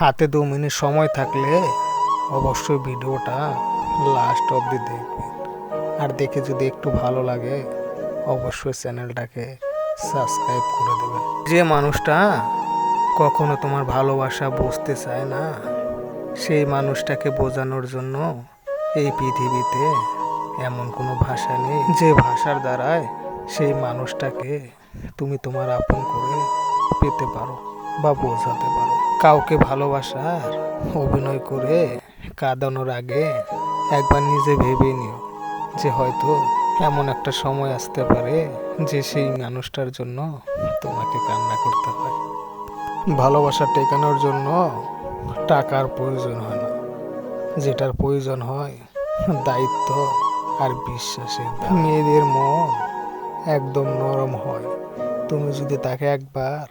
হাতে 2 মিনিট সময় থাকলে অবশ্যই ভিডিওটা লাস্ট অবধি দেখবেন। আর দেখে যদি একটু ভালো লাগে অবশ্যই চ্যানেলটাকে সাবস্ক্রাইব করে দেবেন। যে মানুষটা কখনো তোমার ভালোবাসা বুঝতে চায় না, সেই মানুষটাকে বোঝানোর জন্য এই পৃথিবীতে এমন কোনো ভাষা নেই যে ভাষার দ্বারায় সেই মানুষটাকে তুমি তোমার আপন করে পেতে পারো বা বোঝাতে পারো। কাউকে ভালোবাসার অভিনয় করে কাঁদানোর আগে একবার নিজে ভেবে নিও যে হয়তো এমন একটা সময় আসতে পারে যে সেই মানুষটার জন্য তোমাকে কান্না করতে হয়। ভালোবাসা টেকানোর জন্য টাকার প্রয়োজন হয় না, যেটার প্রয়োজন হয় দায়িত্ব আর বিশ্বাসের। মেয়েদের মন একদম নরম হয়, তুমি যদি তাকে একবার